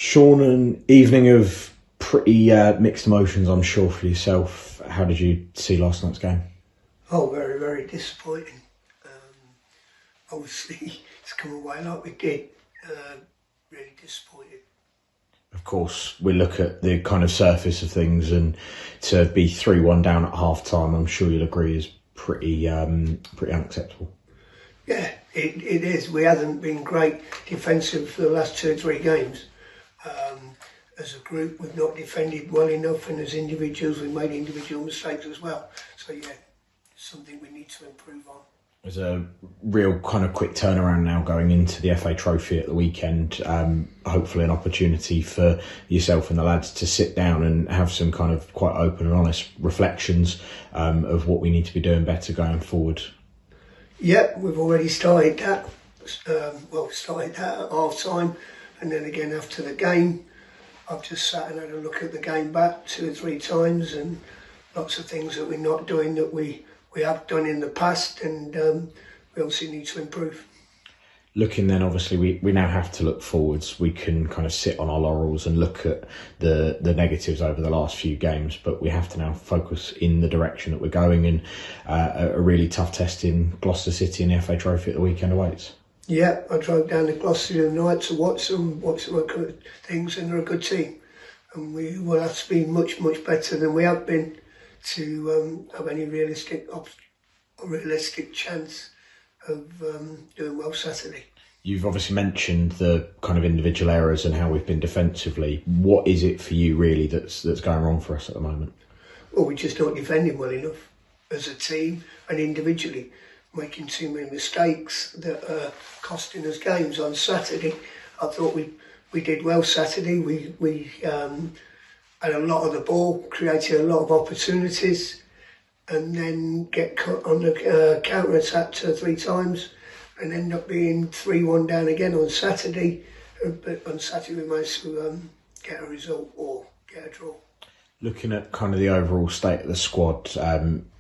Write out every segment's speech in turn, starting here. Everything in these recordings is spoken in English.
Shaun, an evening of pretty mixed emotions, I'm sure, for yourself. How did you see last night's game? Oh, very, very disappointing. Obviously, it's come away like we did. Really disappointed. Of course, we look at the kind of surface of things, and to be 3-1 down at half time, I'm sure you'll agree, is pretty unacceptable. Yeah, it is. We haven't been great defensive for the last 2 or 3 games. As a group, we've not defended well enough, and as individuals, we've made individual mistakes as well. So yeah, it's something we need to improve on. There's a real kind of quick turnaround now going into the FA Trophy at the weekend. Hopefully an opportunity for yourself and the lads to sit down and have some kind of quite open and honest reflections of what we need to be doing better going forward. Yeah, we've already started that. Started that at half time, and then again after the game. I've just sat and had a look at the game back 2 or 3 times, and lots of things that we're not doing that we have done in the past, and we obviously need to improve. Looking then, obviously, we now have to look forwards. We can kind of sit on our laurels and look at the negatives over the last few games, but we have to now focus in the direction that we're going, and a really tough test in Gloucester City in the FA Trophy at the weekend awaits. Yeah, I drove down to Gloucester the other night to watch them things, and they're a good team. And we will have to be much, much better than we have been to have any realistic chance of doing well Saturday. You've obviously mentioned the kind of individual errors and how we've been defensively. What is it for you really that's going wrong for us at the moment? Well, we're just not defending well enough as a team and individually. Making too many mistakes that are costing us games. On Saturday, I thought we did well Saturday. We had a lot of the ball, created a lot of opportunities, and then get cut on the counter attack 2 or 3 times, and end up being 3-1 down again on Saturday. But on Saturday we managed to get a result or get a draw. Looking at kind of the overall state of the squad,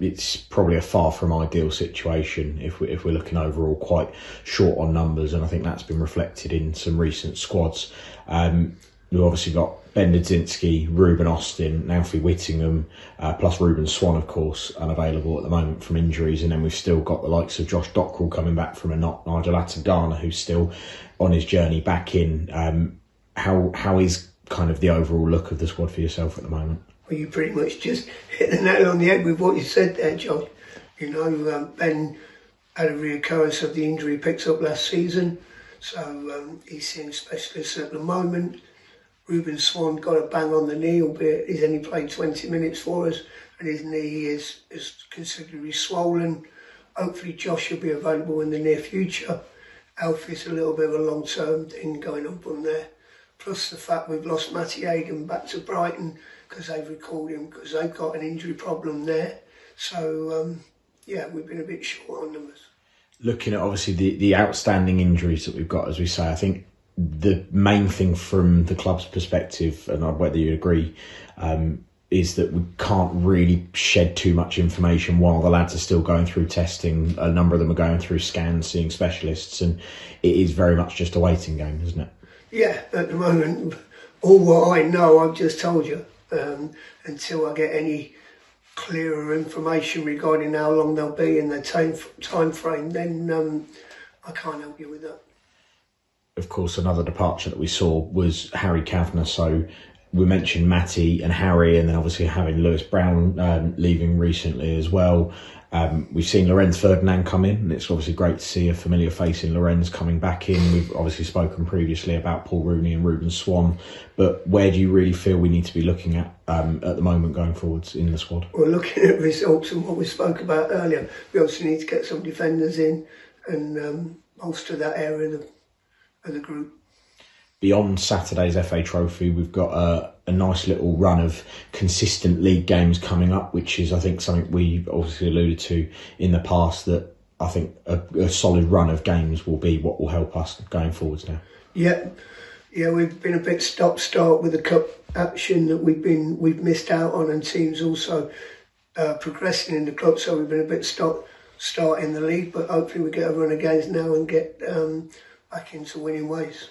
it's probably a far from ideal situation if we're looking overall quite short on numbers, and I think that's been reflected in some recent squads. We've obviously got Ben Dudzinski, Ruben Austin, Alfie Whittingham, plus Ruben Swan, of course, unavailable at the moment from injuries, and then we've still got the likes of Josh Dockrell coming back from a knock, Nigel Atagana, who's still on his journey back in. How is kind of the overall look of the squad for yourself at the moment? Well, you pretty much just hit the nail on the head with what you said there, Josh. You know, Ben had a reoccurrence of the injury he picked up last season, so he's seeing specialists at the moment. Ruben Swan got a bang on the knee, albeit he's only played 20 minutes for us, and his knee is considerably swollen. Hopefully Josh will be available in the near future. Alfie's a little bit of a long-term thing going on from there. Plus the fact we've lost Matty Hagan back to Brighton because they've recalled him because they've got an injury problem there. So, we've been a bit short on numbers. Looking at obviously the outstanding injuries that we've got, as we say, I think the main thing from the club's perspective, and whether you agree, is that we can't really shed too much information while the lads are still going through testing. A number of them are going through scans, seeing specialists, and it is very much just a waiting game, isn't it? Yeah, at the moment, all what I know, I've just told you. Until I get any clearer information regarding how long they'll be in the time frame, then I can't help you with that. Of course, another departure that we saw was Harry Kavanagh. So we mentioned Matty and Harry, and then obviously having Lewis Brown leaving recently as well. We've seen Lorenz Ferdinand come in, and it's obviously great to see a familiar face in Lorenz coming back in. We've obviously spoken previously about Paul Rooney and Ruben Swan, but where do you really feel we need to be looking at the moment going forwards in the squad? Well, looking at results and what we spoke about earlier, we obviously need to get some defenders in and bolster that area of the group. Beyond Saturday's FA Trophy, we've got a nice little run of consistent league games coming up, which is, I think, something we've obviously alluded to in the past, that I think a solid run of games will be what will help us going forwards now. Yeah, we've been a bit stop-start with the cup action that we've missed out on, and teams also progressing in the club, so we've been a bit start in the league, but hopefully we get a run of games now and get back into winning ways.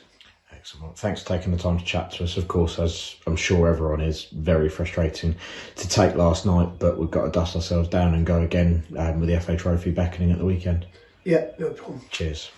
Excellent. Thanks for taking the time to chat to us. Of course, as I'm sure everyone is, very frustrating to take last night, but we've got to dust ourselves down and go again with the FA Trophy beckoning at the weekend. Yeah, no problem. Cheers.